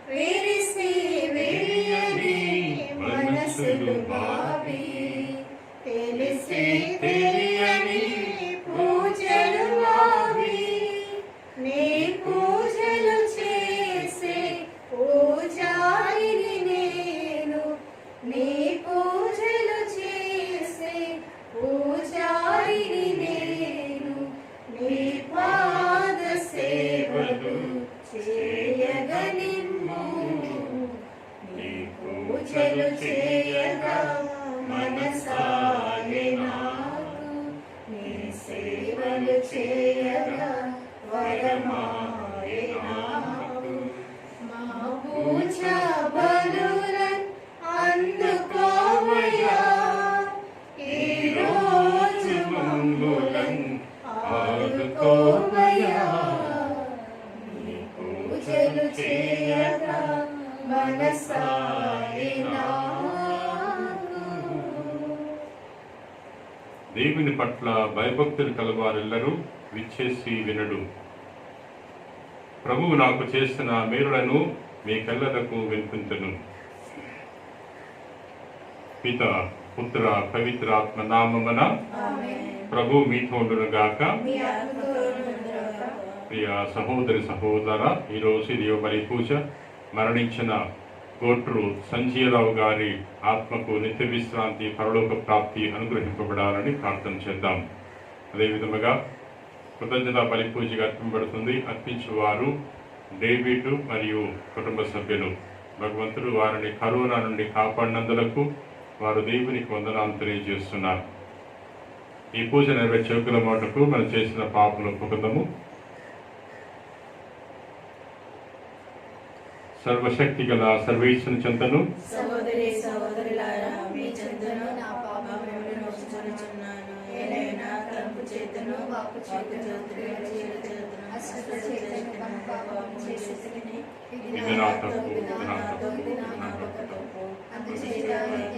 విరిసి విరియని మనసులు మావి, తెలిసి తెలియని పూజలు మావి, నీ పూజలు చేసే పూజారిని నేను, నీ పూజలు చేసే పూజారిని నేను, నీ పాద సేవలు చేయగ నిమ్ము, నీ పూజలు చేయగా మనసాగే నాకు, నీ సేవలు చేయగా వరమాయే నాకు. మా పూజ బలులను అందుకోవయ్యా, ఈ రోజు మమ్ములను ఆదుకోవయ్యా, నీ పూజలు చేయగా మనసాగే నాకు. దేవుని పట్ల భయభక్తులు కలవారెల్లరూ విచ్చేసి వినడు. ప్రభువు నాకు చేసిన మేలులను మీకెల్లరకు వినిపించును. పిత పుత్ర పవిత్రాత్మ నామమున ప్రభు మీతో ఉండునుగాక. ప్రియ సహోదరి సహోదర, ఈరోజు దేవ బలి పూజ మరణించిన గోట్రు సంజీవరావు గారి ఆత్మకు నిత్య విశ్రాంతి, పరలోక ప్రాప్తి అనుగ్రహింపబడాలని ప్రార్థన చేద్దాం. అదేవిధముగా కృతజ్ఞత బలి పూజగా అర్పింపబడుతుంది. అర్పించేవారు డేవిడ్ మరియు కుటుంబ సభ్యులు. భగవంతుడు వారిని కరోనా నుండి కాపాడినందులకు వారు దేవునికి వందనాలు తెలియజేస్తున్నారు. ఈ పూజ నెరవేర్చే యోగ్యుల మాటకు మనం చేసిన పాపను ఒప్పుకుందాము. సర్వశక్తి గల సర్వేశ్వరుని చెంతను సహోదరి సహోదరులారా, మీ చెంతను నా పాపములను మోసుకొనుచున్నాను. ఏలైనా తలంపు చేతను వాక్కు చేతను క్రియల చేతను అశ్రద్ధ చేతను పాపము చేసితిని. ఇది నా తప్పు, ఇది నా తప్పు, ఇది నా తప్పు. అందుచేత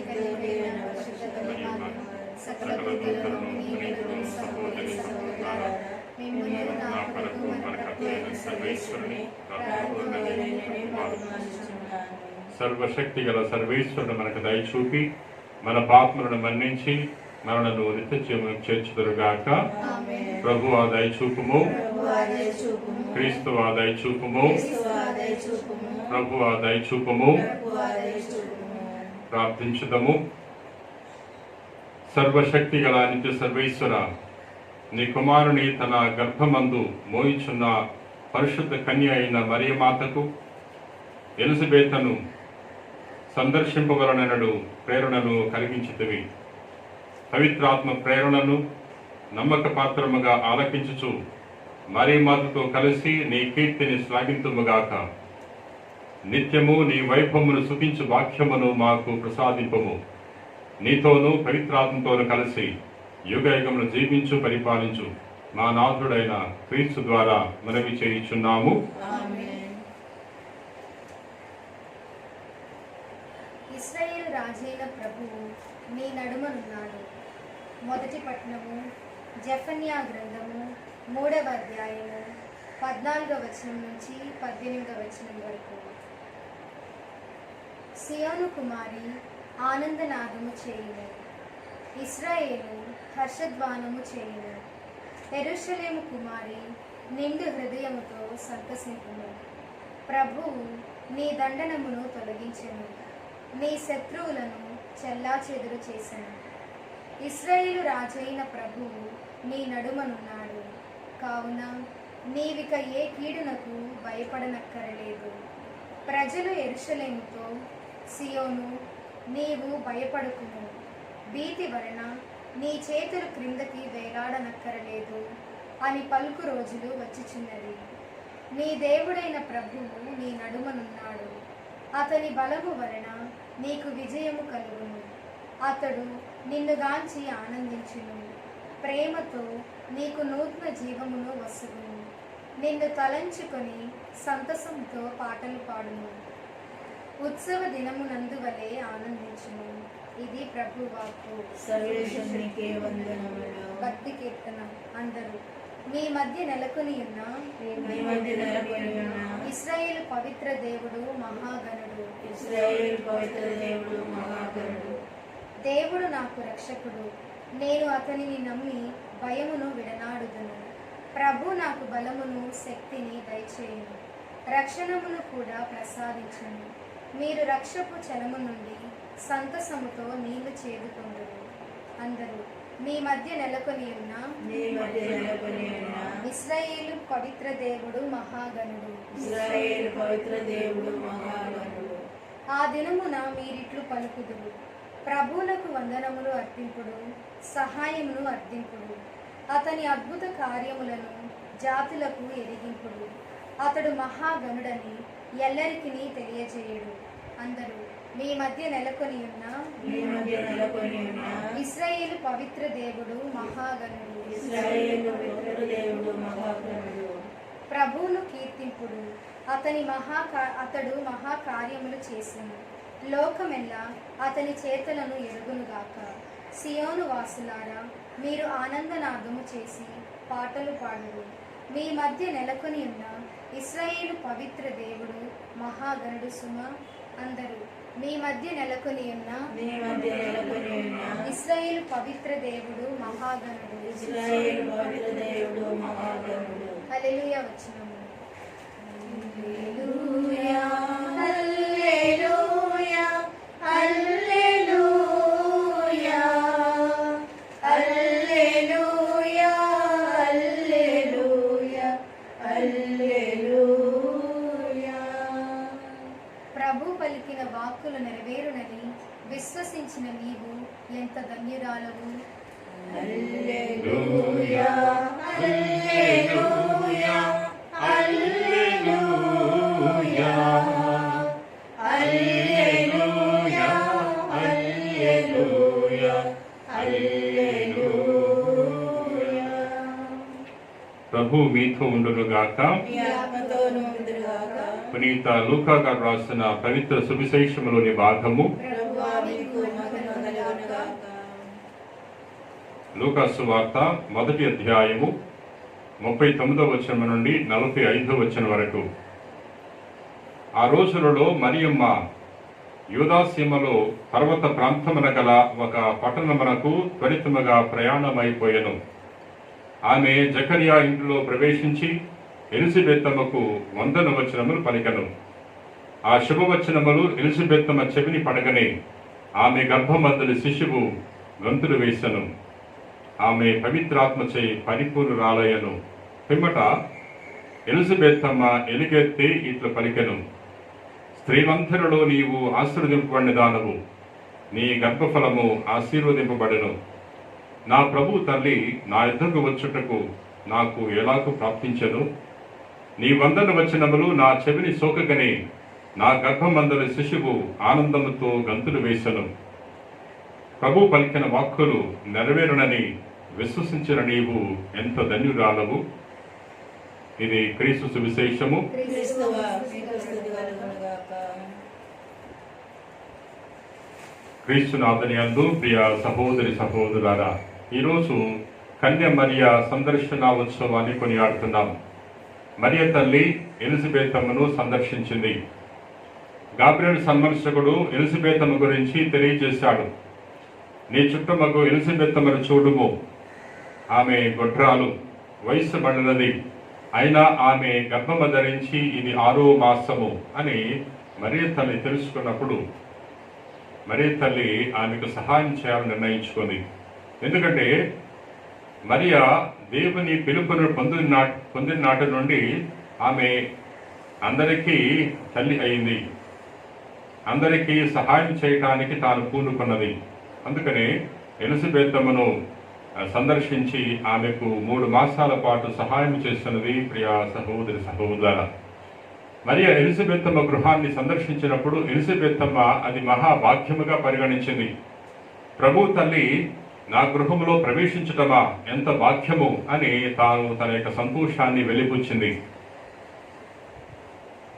దేవుడైన పరిశుద్ధ సకల కృపలను నీకు సహోదరి సహోదరులారా, మిమ్మును నా కొరకు మన కర్తయైన సర్వేశ్వరుని ప్రార్థనలైనని ప్రార్థిస్తున్నాను. సర్వశక్తి గల సర్వేశ్వరుడు మనకు దయచూపి మన పాపములను మన్నించి మనలను నిత్యజీవము చేర్చుదురుగాక. ప్రభు ఆ దయచూపుము, క్రీస్తు ఆ దయచూపుము, ప్రభు ఆ దయచూపుము. ప్రార్థించుదము. సర్వశక్తి గల నిత్య సర్వేశ్వర, నీ కుమారుని తన గర్భమందు మోయిచున్న పరిశుద్ధ కన్య అయిన మరియమాతకు ఎలిజబెతను సందర్శింపవలనడు ప్రేరణను కలిగించితివి. పవిత్రాత్మ ప్రేరణను నమ్మక పాత్రముగా ఆలకించుచు మరియమాతతో కలిసి నీ కీర్తిని శ్లాఘింతుముగాక. నిత్యము నీ వైభవమును సుఖించు వాక్యమును మాకు ప్రసాదింపము. నీతోనూ పవిత్రాత్మతోనూ కలిసి యుగ యుగమును జీవించు పరిపాలించు మా నాథుడైన క్రీస్తు ద్వారా మనవి చేయుచున్నాము. ఇశ్రాయేలు రాజైన ప్రభువు నీ నడుమనున్నాడు. మొదటి పట్టణము జెఫన్యా గ్రంథము 3వ అధ్యాయము 14వ వచనం నుంచి 18వ వచనం వరకు. సియోను కుమారి ఆనందనాదము చేయును, ఇశ్రాయేలు హర్షధ్వానము చేయును. యెరూషలేము కుమారి నిండు హృదయముతో సంతసింపును. ప్రభువు నీ దండనమును తొలగించెను, నీ శత్రువులను చెల్లాచెదురు చేసెను. ఇశ్రాయేలు రాజైన ప్రభువు నీ నడుమనున్నాడు కావున నీవిక ఏ కీడునకు భయపడనక్కరలేదు. ప్రజలు యెరూషలేముతో, సియోను నీవు భయపడకుము, భీతి వలన నీ చేతులు క్రిందకి వేలాడనక్కరలేదు అని పలుకు రోజులు వచ్చిచున్నది. నీ దేవుడైన ప్రభువు నీ నడుమనున్నాడు, అతని బలము వలన నీకు విజయము కలుగును. అతడు నిన్నుగాంచి ఆనందించును, ప్రేమతో నీకు నూతన జీవమును వసుగును. నిన్ను తలంచుకొని సంతసంతో పాటలు పాడును, ఉత్సవ దినమునందువలే ఆనందించును. ఇది ప్రభు వాక్కు. సర్వేశ్వరునికే వందనములు. భక్తి కీర్తన. అందరూ మీ మధ్య నెలకొని ఉన్న మీ మధ్య నెలకొని ఉన్న ఇశ్రాయేలు పవిత్ర దేవుడు మహాగణుడు. ఇశ్రాయేలు పవిత్ర దేవుడు మహాగణుడు. దేవుడు నాకు రక్షకుడు, నేను అతనిని నమ్మి భయమును విడనాడుదును. ప్రభు నాకు బలమును శక్తిని దయచేయును, రక్షణమును కూడా ప్రసాదించును. మీరు రక్షపు చలము నుండి సంతసముతో నీళ్లు చేదుకొందురు. అందరూ మీ మధ్య నెలకొని ఉన్న మీ మధ్య నెలకొని ఉన్న ఇశ్రాయేలు పవిత్ర దేవుడు మహాగణుడు. ఇశ్రాయేలు పవిత్ర దేవుడు మహాగణుడు. ఆ దినమున మీరిట్లు పలుకుదురు, ప్రభువునకు వందనములు అర్పింపుడు, సహాయమును అర్థింపుడు. అతని అద్భుత కార్యములను జాతులకు ఎరిగింపుడు. అతడు మహాగణుడని ఎల్లరికిని తెలియజేయుడు. అందరూ మీ మధ్య నెలకొని ఉన్న మీ మధ్య నెలకొని ఉన్న ఇశ్రాయేలు పవిత్ర దేవుడు మహాగణుడు. ఇశ్రాయేలు పవిత్ర దేవుడు మహాగణుడు. ప్రభువును కీర్తింపుడు, అతడు మహాకార్యములు చేసెను. లోకమెల్లా అతని చేతులను ఎరుగునుగాక. సియోను వాసులారా, మీరు ఆనందనాదము చేసి పాటలు పాడురు. మీ మధ్య నెలకొని ఉన్న ఇశ్రాయేలు పవిత్ర దేవుడు మహాగణుడు సుమ. అందరూ మీ మధ్య నెలకొని ఉన్న మీ మధ్య నెలకొని ఉన్న ఇశ్రాయేలు పవిత్ర దేవుడు మహాగణుడు. ఇశ్రాయేలు పవిత్ర దేవుడు మహాగణుడు. హల్లెలూయా వచనము. హల్లెలూయా హల్లెలూయా హల్లెలూయా హల్లెలూయా హల్లెలూయా హల్లెలూయా. ప్రభు పలికిన వాక్కులు నెరవేరునని విశ్వసించిన నీవు ఎంత ధన్యురాలవు. హల్లెలూయా హల్లెలూయా హల్లెలూయా హల్లెలూయా హల్లెలూయా హల్లెలూయా. ప్రభు మీతో ఉండునుగాక. మీ ఆత్మతోనూ ఉండుగాక. పునీత లూకా గారు రాసిన పవిత్ర సువిశేషములోని భాగము ప్రభువా మీకు మహిమ కలుగునుగాక. లూకా సువార్త 1వ అధ్యాయము 39వ వచనం నుండి 45వ వచనం వరకు. ఆ రోజులలో మరియమ్మ యూదాసీమలో పర్వత ప్రాంతమున గల ఒక పట్టణమునకు త్వరితముగా ప్రయాణమైపోయెను. ఆమె జకరియా ఇంటిలో ప్రవేశించి ఎలిజబెత్తమ్మకు వందనవచనములు పలికెను. ఆ శుభవచనములు ఎలిజబెత్తమ్మ చెవిని పడగనే ఆమె గర్భమందలి శిశువు గంతులు వేసెను. ఆమె పవిత్రాత్మచే పరిపూర్ణురాలయను. పిమ్మట ఎలిజబెత్తమ్మ ఎలుగెత్తి ఇట్లు పలికెను, స్త్రీలందరిలో నీవు ఆశీర్వదింపబడిన దానవు, నీ గర్భఫలము ఆశీర్వదింపబడెను. నా ప్రభు తల్లి నా యుద్ధకు వచ్చుటకు నాకు ఎలాగూ ప్రాప్తించెను. నీ వందన వచనములు నా చెవిని సోకగనే నా గర్భమందలి శిశువు ఆనందముతో గంతులు వేసెను. ప్రభు పలికిన వాక్కులు నెరవేరునని విశ్వసించిన నీవు ఎంత ధన్యురాలవు. ఇది క్రీస్తు సువిశేషము. క్రీస్తువా మీకు స్తుతి కలుగునుగాక. క్రీస్తునాథుని యందు ప్రియ సహోదరి సహోదరులారా, ఈరోజు కన్య మరియ సందర్శన ఉత్సవాన్ని కొనియాడుతున్నాం. మరియ తల్లి ఎలిజబెత్తమ్మను సందర్శించింది. గాబ్రియల్ సన్మర్శకుడు ఎలిజబెత్తమ్మ గురించి తెలియజేశాడు. నీ చుట్టమగు ఎలిజబెత్తమ్మను చూడుము, ఆమె గొడ్రాలు, వయస్సు పడినది, అయినా ఆమె గర్భము ధరించి ఇది 6వ మాసము అని మరియ తల్లి తెలుసుకున్నప్పుడు మరియ తల్లి ఆమెకు సహాయం చేయాలని నిర్ణయించుకుంది. ఎందుకంటే మరియ దేవుని పిలుపును పొందిన నాటి నుండి ఆమె అందరికీ తల్లి అయింది. అందరికీ సహాయం చేయడానికి తాను పూనుకున్నది. అందుకనే ఎలిజబెత్తమ్మను సందర్శించి ఆమెకు 3 మాసాల పాటు సహాయం చేస్తున్నది. ప్రియ సహోదరి సహోదర, మరియ ఎలిజబెత్తమ్మ గృహాన్ని సందర్శించినప్పుడు ఎలిజబెత్తమ్మ అది మహాభాగ్యముగా పరిగణించింది. ప్రభు తల్లి నా గృహములో ప్రవేశించటమా ఎంత భాగ్యము అని తాను తన యొక్క సంతోషాన్ని వెలిబుచ్చింది.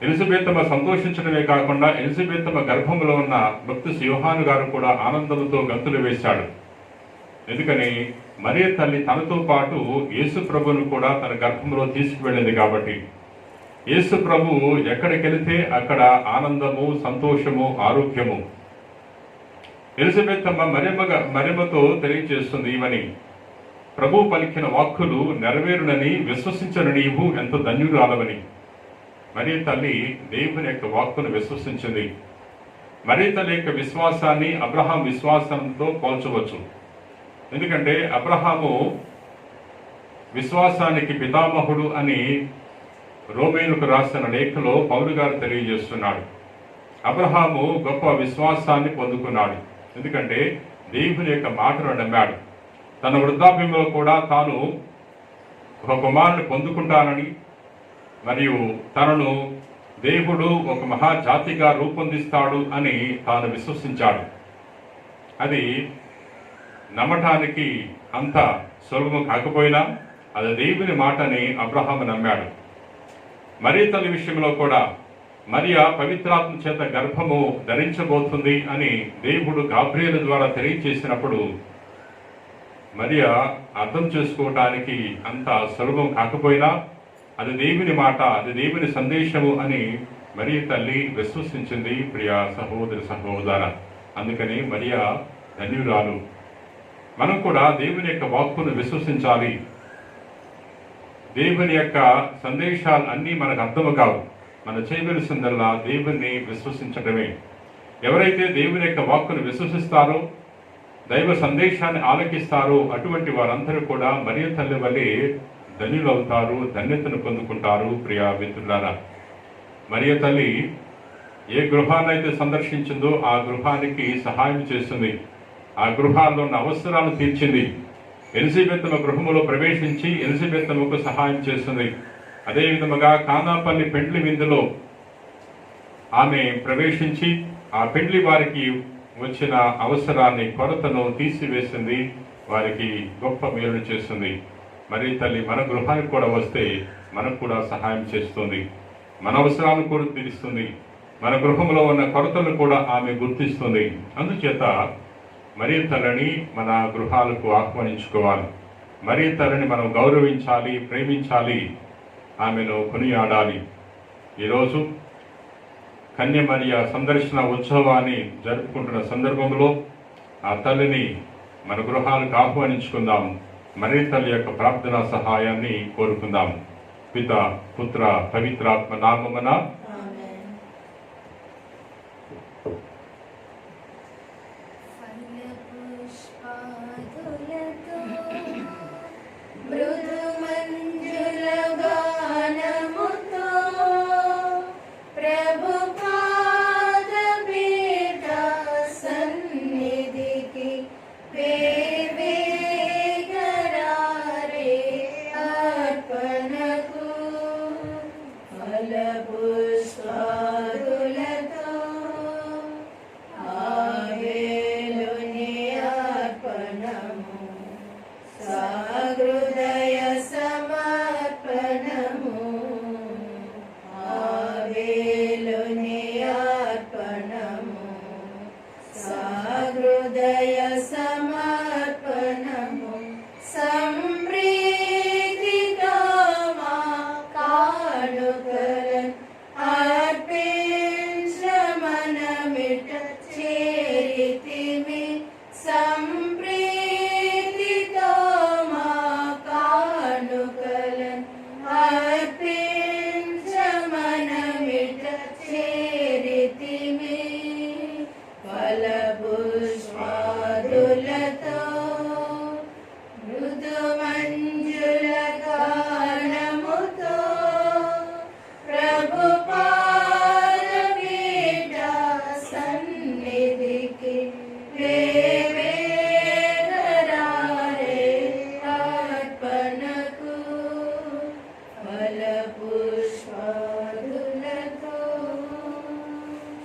ఎలిజబెత్తమ్మ సంతోషించడమే కాకుండా ఎలిజబెత్తమ్మ గర్భంలో ఉన్న భక్తు యోహాను గారు కూడా ఆనందంతో గంతులు వేశాడు. ఎందుకని మరియ తల్లి తనతో పాటు యేసు ప్రభువును కూడా తన గర్భంలో తీసుకువెళ్ళింది కాబట్టి యేసు ప్రభువు ఎక్కడికి వెళితే అక్కడ ఆనందము, సంతోషము, ఆరోగ్యము. ఎలిజబెత్ అమ్మ మరియమ్మతో తెలియజేస్తుంది ఇవని, ప్రభు పలికిన వాక్కులు నెరవేరునని విశ్వసించను నీవు ఎంత ధన్యురాలవని. మరియ తల్లి దేవుని యొక్క వాక్కును విశ్వసించింది. మరియ తల్లి యొక్క విశ్వాసాన్ని అబ్రహాం విశ్వాసంతో పోల్చవచ్చు. ఎందుకంటే అబ్రహాము విశ్వాసానికి పితామహుడు అని రోమేయులకు రాసిన లేఖలో పౌలు గారు తెలియజేస్తున్నాడు. అబ్రహాము గొప్ప విశ్వాసాన్ని పొందుకున్నాడు. ఎందుకంటే దేవుని యొక్క మాటను నమ్మాడు. తన వృద్ధాప్యంలో కూడా తాను ఒక కుమారుని పొందుకుంటానని మరియు తనను దేవుడు ఒక మహాజాతిగా రూపొందిస్తాడు అని తాను విశ్వసించాడు. అది నమ్మటానికి అంత సులభం కాకపోయినా అది దేవుని మాటని అబ్రహాము నమ్మాడు. మరియ తల్లి విషయంలో కూడా మరియ పవిత్రాత్మ చేత గర్భము ధరించబోతుంది అని దేవుడు గాబ్రియేలు ద్వారా తెలియజేసినప్పుడు మరియ అర్థం చేసుకోవటానికి అంత సులభం కాకపోయినా అది దేవుని మాట, అది దేవుని సందేశము అని మరియ తల్లి విశ్వసించింది. ప్రియ సహోదరి సహోదర, అందుకని మరియ ధన్యురాలు. మనం కూడా దేవుని యొక్క వాక్కును విశ్వసించాలి. దేవుని యొక్క సందేశాలు అన్నీ మనకు అర్థము కావు. మనం చేయవలసిందల్లా దేవుణ్ణి విశ్వసించడమే. ఎవరైతే దేవుని యొక్క వాక్కును విశ్వసిస్తారో, దైవ సందేశాన్ని ఆలకిస్తారో అటువంటి వారందరూ కూడా మరియ తల్లి వలె ధన్యులవుతారు, ధన్యతను పొందుకుంటారు. ప్రియా మిత్రులారా, మరియ తల్లి ఏ గృహాన్నైతే సందర్శించిందో ఆ గృహానికి సహాయం చేస్తుంది. ఆ గృహాల్లో ఉన్న అవసరాలను తీర్చింది. ఎలిజబెత్తమ గృహములో ప్రవేశించి ఎలిజబెత్తమకు సహాయం చేస్తుంది. అదే విధముగా కానాపల్లి పెండ్లి విందులో ఆమె ప్రవేశించి ఆ పెండ్లి వారికి వచ్చిన అవసరాన్ని, కొరతను తీసివేసింది. వారికి గొప్ప మేలు చేస్తుంది. మరి తల్లి మన గృహానికి కూడా వస్తే మనకు కూడా సహాయం చేస్తుంది. మన అవసరాలను కూడా తీరుస్తుంది. మన గృహంలో ఉన్న కొరతలను కూడా ఆమె గుర్తిస్తుంది. అందుచేత మరియ తల్లిని మన గృహాలకు ఆహ్వానించుకోవాలి. మరియ తల్లిని మనం గౌరవించాలి, ప్రేమించాలి, ఆమెను కొనియాడాలి. ఈరోజు కన్య మరియ సందర్శన ఉత్సవాన్ని జరుపుకుంటున్న సందర్భంలో ఆ తల్లిని మన గృహాలకు ఆహ్వానించుకుందాం. మరియ తల్లి యొక్క ప్రార్థనా సహాయాన్ని కోరుకుందాం. పిత, పుత్ర, పవిత్రాత్మ నామమున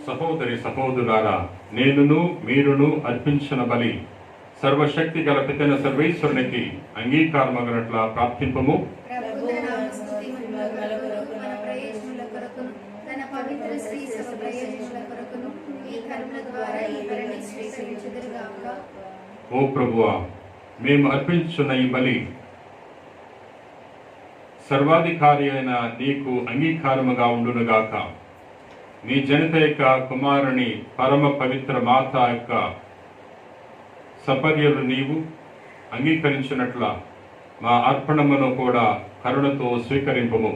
సహోదరి సహోదరులారా, నేనును మీరును అర్పించిన బలి సర్వశక్తి గల పితైన సర్వేశ్వరునికి అంగీకారమగినట్ల ప్రార్థింపము. ఓ ప్రభువా, మేము అర్పించున్న ఈ బలి సర్వాధికారి అయిన నీకు అంగీకారముగా ఉండునుగాక. నీ జనిత యొక్క కుమారుని పరమ పవిత్ర మాత యొక్క సపర్యలు నీవు అంగీకరించినట్ల మా అర్పణమును కూడా కరుణతో స్వీకరింపము.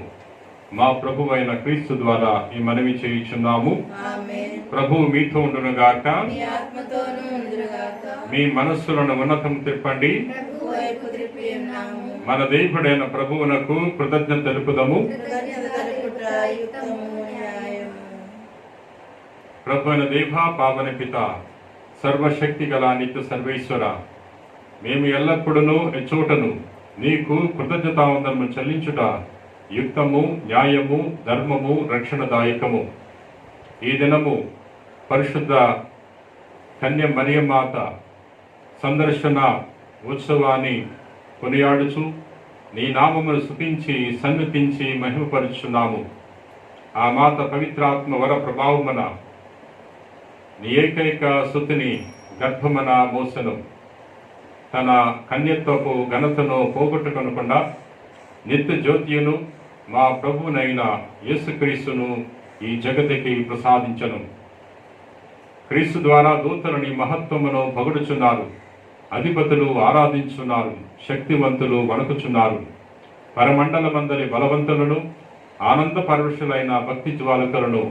మా ప్రభువైన క్రీస్తు ద్వారా ఈ మనవి చేయుచున్నాము. ఆమేన్. ప్రభువు మీతో ఉండునుగాక. నీ ఆత్మతోనూ ఉండుగాక. మీ మనస్సులను ఉన్నతం తిప్పండి. ప్రభు వైపు త్రిప్పి ఉన్నాము. మన దేవుడైన ప్రభువునకు కృతజ్ఞత తెలుపుదము. కృతజ్ఞత తెలుపుట యుక్తము, న్యాయము. ప్రభు అయిన దేవ, పావన పిత, సర్వశక్తి గల నిత్య సర్వేశ్వర, మేము ఎల్లప్పుడూ ఎచ్చోటను నీకు కృతజ్ఞతావందనము చెల్లించుట యుక్తము, న్యాయము, ధర్మము, రక్షణదాయకము. ఈ దినము పరిశుద్ధ కన్య మరియమాత సందర్శన ఉత్సవాన్ని కొనియాడుచు నీ నామమును స్తుతించి సన్నుతించి మహిమపరుచున్నాము. ఆ మాత పవిత్రాత్మ వర ప్రభావమున నీ ఏకైక సుతిని గర్భమన మోసను తన కన్యత్వపు ఘనతను పోగొట్టుకొనకుండా నిత్య జ్యోతియును మా ప్రభువునైన యేసుక్రీస్తును ఈ జగతికి ప్రసాదించను. క్రీస్తు ద్వారా దూతలు నీ మహత్వమును పొగడుచున్నారు. అధిపతులు ఆరాధించున్నారు. శక్తివంతులు వణకుచున్నారు. పరమండలమందరి బలవంతులను ఆనంద పరవశులైన భక్తి జ్వాలకులను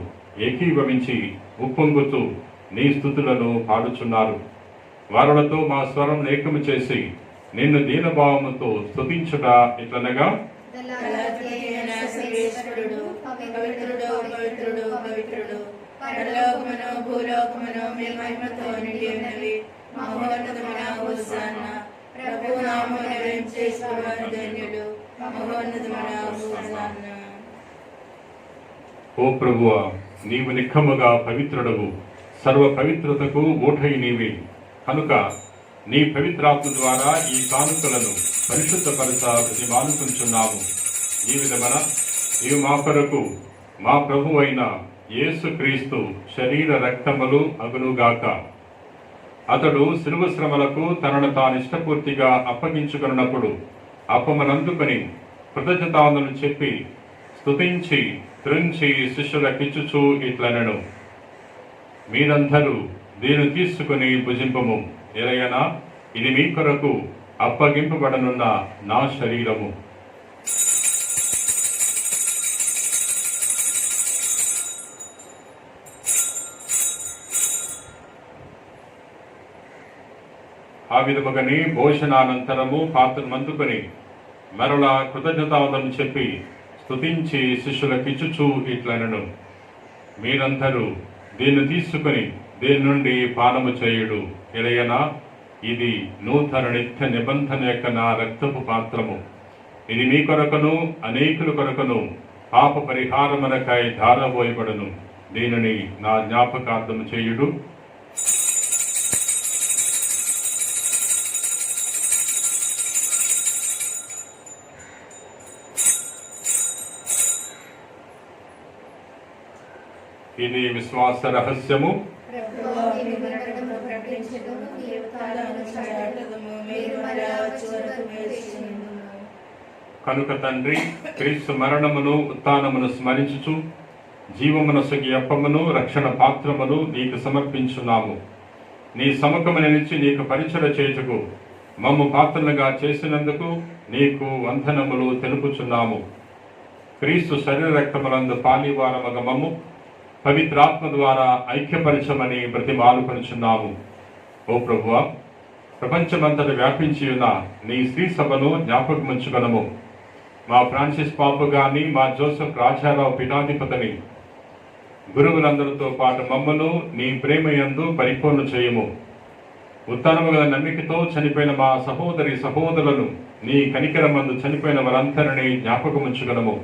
ఏకీభవించి ఉప్పొంగుతూ నీ స్తుతులను పాడుచున్నారు. వారులతో మా స్వరం ఏకము చేసి నిన్ను దీనభావముతో స్తుతించుట ఇట్లనగా, కళాతీయైన సర్వేశ్వరుడు, పవిత్రుడు, పవిత్రుడు, పవిత్రుడు, పరలోకమును భూలోకమును మీ మహిమతో నిండి ఉన్నవి. మహోన్నతమైన హోసానా. ప్రభు నామమున వేంచేసుకువారు ధన్యులు. మహోన్నతమైన హోసానా. ఓ ప్రభువా, నీవు నిఖముగా పవిత్రుడవు. సర్వ పవిత్రతకు ఊటై నీవి. కనుక నీ పవిత్రాత్మ ద్వారా ఈ కానుకలను పరిశుద్ధపరచ ప్రతిమానుకుంటున్నాము. ఈ విధమున ఇవి మా కొరకు మా ప్రభు అయిన యేసుక్రీస్తు శరీర రక్తములు అగునుగాక. అతడు శిలువ శ్రమలకు తనను తాను ఇష్టపూర్తిగా అప్పగించుకున్నప్పుడు అప్పమనందుకొని కృతజ్ఞతావందనము చెప్పి స్తుతించి త్రుంచి శిష్యులకిచ్చుచూ ఇట్లనెను, మీరందరూ దీన్ని తీసుకుని భుజింపము. ఎలయనా ఇది మీ కొరకు అప్పగింపబడనున్న నా శరీరము. ఆ విధముగాని భోజనానంతరము పాత్రను అందుకొని మరలా కృతజ్ఞతావందనము చెప్పి స్తుతించి శిష్యులకిచ్చుచూ ఇట్లనెను, మీరందరూ దీన్ని తీసుకుని దీని నుండి పానము చేయుడు. ఎలయనా ఇది నూతన నిత్య నిబంధన యొక్క నా రక్తపు పాత్రము. ఇది మీ కొరకును అనేకుల కొరకును పాప పరిహారమునకై ధారపోయబడును. దీనిని నా జ్ఞాపకార్థము చేయుడు. ఇది విశ్వాస రహస్యము. ప్రభువా, మీ మరణమును ప్రకటించుదుము, మీ ఉత్థానమును చాటుదుము. మీరు మరలా వచ్చే వరకు వేచియుందుము. కనుక తండ్రి, క్రీస్తు మరణమును ఉత్థానమును స్మరించుచు జీవమునసగి అప్పమును రక్షణ పాత్రమును నీకు సమర్పించున్నాము. నీ సముఖము నిలిచి నీకు పరిచయ చేయుటకు మమ్ము పాత్రలుగా చేసినందుకు నీకు వందనములు తెలుపుచున్నాము. క్రీస్తు శరీర రక్తములందు పాలివారమగ మమ్ము పవిత్రాత్మ ద్వారా ఐక్యపరచమని బ్రతిమాలుకొనుచున్నాము. ఓ ప్రభువా, ప్రపంచమంతటా వ్యాపించి ఉన్న నీ శ్రీ సభను జ్ఞాపకముంచుకొనము. మా ఫ్రాన్సిస్ పాపు గాని, మా జోసెఫ్ రాజారావు పీఠాధిపతిని, గురువులందరితో పాటు మమ్మను నీ ప్రేమయందు పరిపూర్ణ చేయము. ఉత్తరము గల నమ్మికతో చనిపోయిన మా సహోదరి సహోదరులను నీ కనికరమందు చనిపోయిన వారందరినీ జ్ఞాపకముంచుకొనము.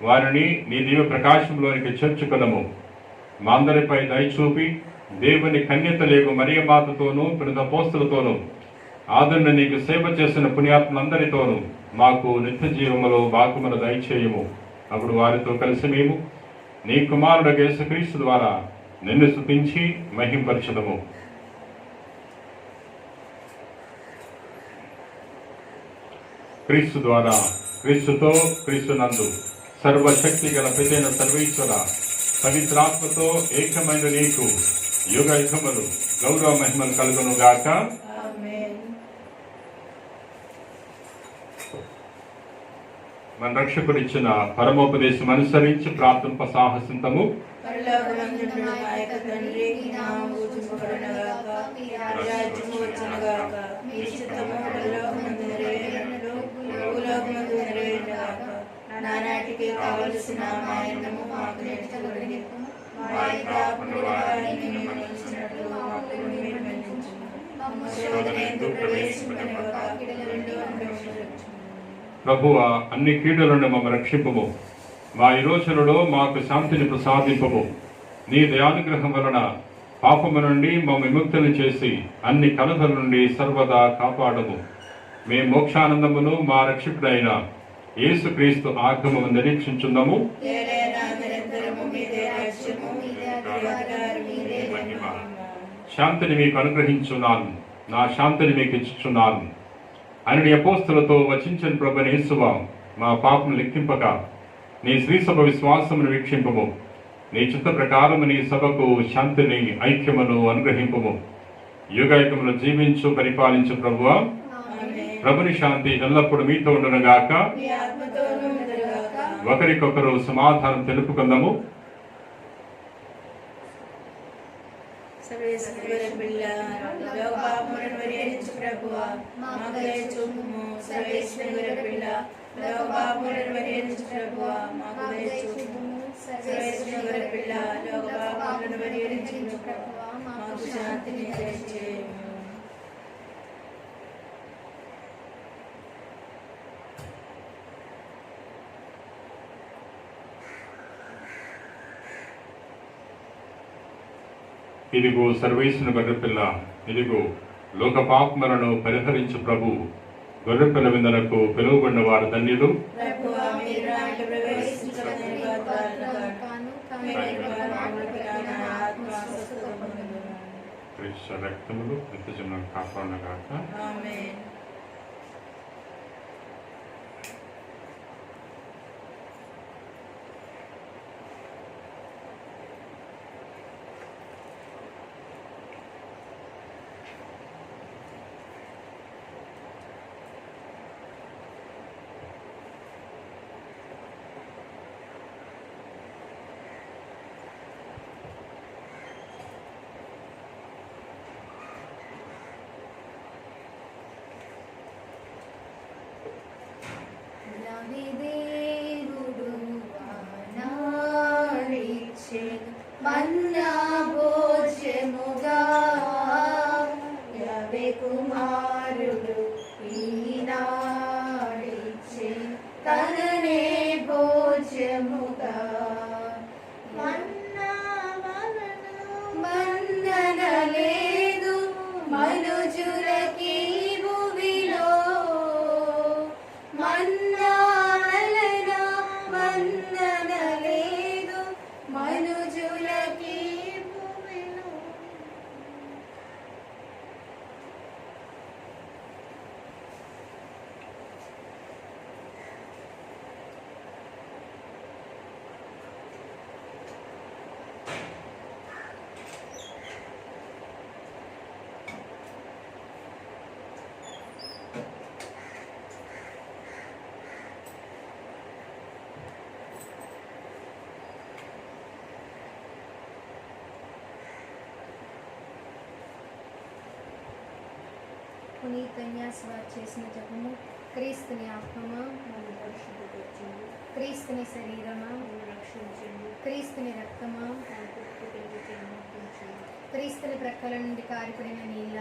వారిని నీ దివ్య ప్రకాశంలోనికి చేర్చుకొనము. మా అందరిపై దయచూపి దేవుని కన్యత లేగు మరియమాతతోనూ పునీతపోస్తులతోనూ ఆదరణ నీకు సేవ చేసిన పుణ్యాత్మలందరితోనూ మాకు నిత్య జీవములో భాగమును దయచేయము. అప్పుడు వారితో కలిసి మేము నీ కుమారుడు యేసుక్రీస్తు ద్వారా నిన్ను స్తుతించి మహింపరచుదము. క్రీస్తు ద్వారా, క్రీస్తుతో, క్రీస్తునందు సర్వశక్తి గల పితైన సర్వేశ్వర పవిత్రాత్మతో ఏకమైన నీకు యుగ యుగములు గౌరవ మహిమలు కలుగును గాక. మన రక్షకుడిచ్చిన పరమోపదేశం అనుసరించి ప్రార్థన సాహసింతము. నానాటికి కావలసిన మాయనము మాకు నేర్చుకుని ప్రభువ, అన్ని కీడుల నుండి మమ్మ రక్షింపము. మా ఈ రోజులలో మాకు శాంతిని ప్రసాదింపము. నీ దయానుగ్రహం వలన పాపము నుండి మమ్మ విముక్తులు చేసి అన్ని కలతల నుండి సర్వదా కాపాడము. మే మోక్షానందమును మా రక్షకుడైన యేసుక్రీస్తు ఆగమము నిరీక్షించున్నాము. శాంతిని మీకు అనుగ్రహించున్నాను, నా శాంతిని మీకు ఇచ్చుచున్నాను అని అపోస్తులతో వచించిన ప్రభుని యేసువా, మా పాపం లెక్కింపక నీ శ్రీసభ విశ్వాసమును వీక్షింపము. నీ చిత్త ప్రకారము నీ సభకు శాంతిని, ఐక్యమును అనుగ్రహింపము. యుగయుగములు జీవించు పరిపాలించు ప్రభువా, ప్రభుని శాంతి ఎల్లప్పుడు మీతో ఉండునుగాక. ఒకరికొకరు సమాధానం తెలుపుకుందాము. ఇదిగో సర్వేశ్వరుని గొర్రెపిల్ల, ఇదిగో లోక పాపములను పరిహరించు ప్రభు. గొర్రెపిల్ల విందునకు పిలువబడిన వారు ధన్యులు. రక్తములు నిత్యజీవనం కాపాడుగాక. మన్నా భోజముగా యావే కుమారుడు ఈనాడిచ్చే తననే భోజముగా మన్నన లేదు మనుజులకి భూమిలో మన్నాలన మన్నన లేదు మనుజులకి భూమిలో. పునీతన్యాసవారు చేసిన జపము. క్రీస్తుని ఆత్మమా, క్రీస్తుని శరీరమా, క్రీస్తుని రక్తమా, క్రీస్తుని ప్రక్కల నుండి కారిపడిన నీళ్ళ,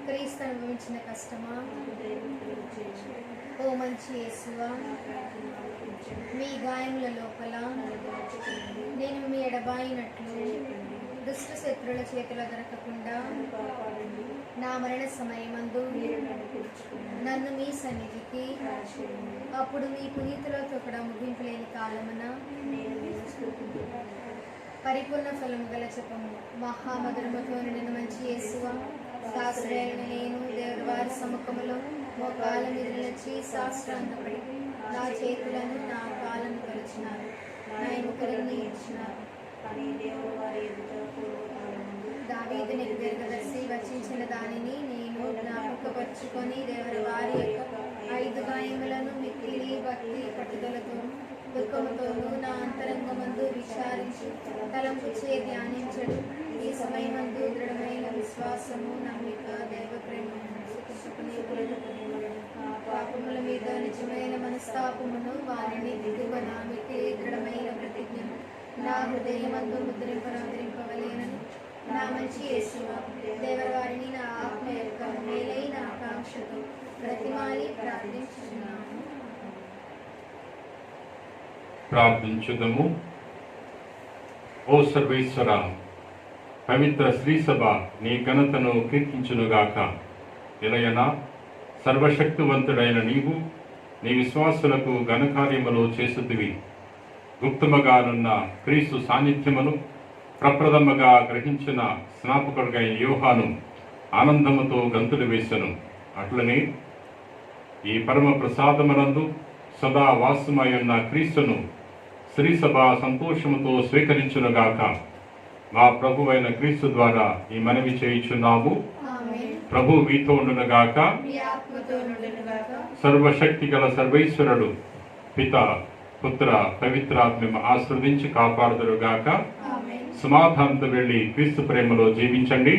క్రీస్తు అనుభవించిన కష్టమా, ఓ మంచి యేసువా, మీ గాయముల లోపల నేను మీ ఎడబాయినట్లు దుష్ట శత్రుల చేతిలో దొరకకుండా నా మరణ సమయమందు నన్ను మీ సన్నిధికి, అప్పుడు మీ పునీతులతో కూడా ముగింపు లేని కాలమున పరిపూర్ణ ఫలము గల జపము. మహామధురముతో నిండిన మంచి యేసువా, దాసుడైన నేను దేవుడి వారి సముఖములో మోకాల మీద నిలిచి సాష్టాంగపడి నా చేతులను నా కాళ్ళను పరిచినారు, నా ఎముకలను ఇచ్చినారు. దావీదు నిర్గదర్శి వచించిన దానిని నేను జ్ఞాపకపరుచుకొని దేవరి వారి యొక్క 5 గాయములను మిక్కిలి భక్తి పట్టుదలతో దుఃఖముతోనూ నా అంతరంగమందు విచారించి తలంపు చే ధ్యానించడు. ఈ సమయమందు దృఢమైన విశ్వాసము, నమ్మిక, దైవ ప్రేమను పాపముల మీద నిజమైన మనస్తాపమును వారిని దిగువన మిక్కిలి దృఢమైన ప్రతిజ్ఞను నా హృదయమందు ముద్రింపవలేనని నా మంచి యేసువా, దేవరి వారిని నా ఆత్మ యొక్క మేలైన ఆకాంక్షతో ప్రతిమాలి ప్రార్థించుచున్నాను. ప్రార్థించుదము. ఓ సర్వేశ్వర, పవిత్ర శ్రీసభ నీ ఘనతను కీర్తించునుగాక. ఇలయన సర్వశక్తివంతుడైన నీవు నీ విశ్వాసులకు ఘనకార్యములు చేస్తుతివి. గుప్తముగానున్న క్రీస్తు సాన్నిధ్యమును ప్రప్రథమగా గ్రహించిన స్నాపకుడుగైన యోహాను ఆనందముతో గంతులు వేసెను. అట్లనే ఈ పరమ ప్రసాదమునందు సదా వాసమై ఉన్న క్రీస్తును శ్రీసభ సంతోషముతో స్వీకరించునుగాక. మా ప్రభువైన క్రీస్తు ద్వారా ఈ మనవి చేయుచున్నాము. ప్రభు మీతో ఉండునుగాక. సర్వశక్తి గల సర్వేశ్వరుడు పిత, పుత్ర, పవిత్రాత్మ ఆశీర్వదించి కాపాడుదురుగాక. సమాధానంతో వెళ్ళి క్రీస్తు ప్రేమలో జీవించండి.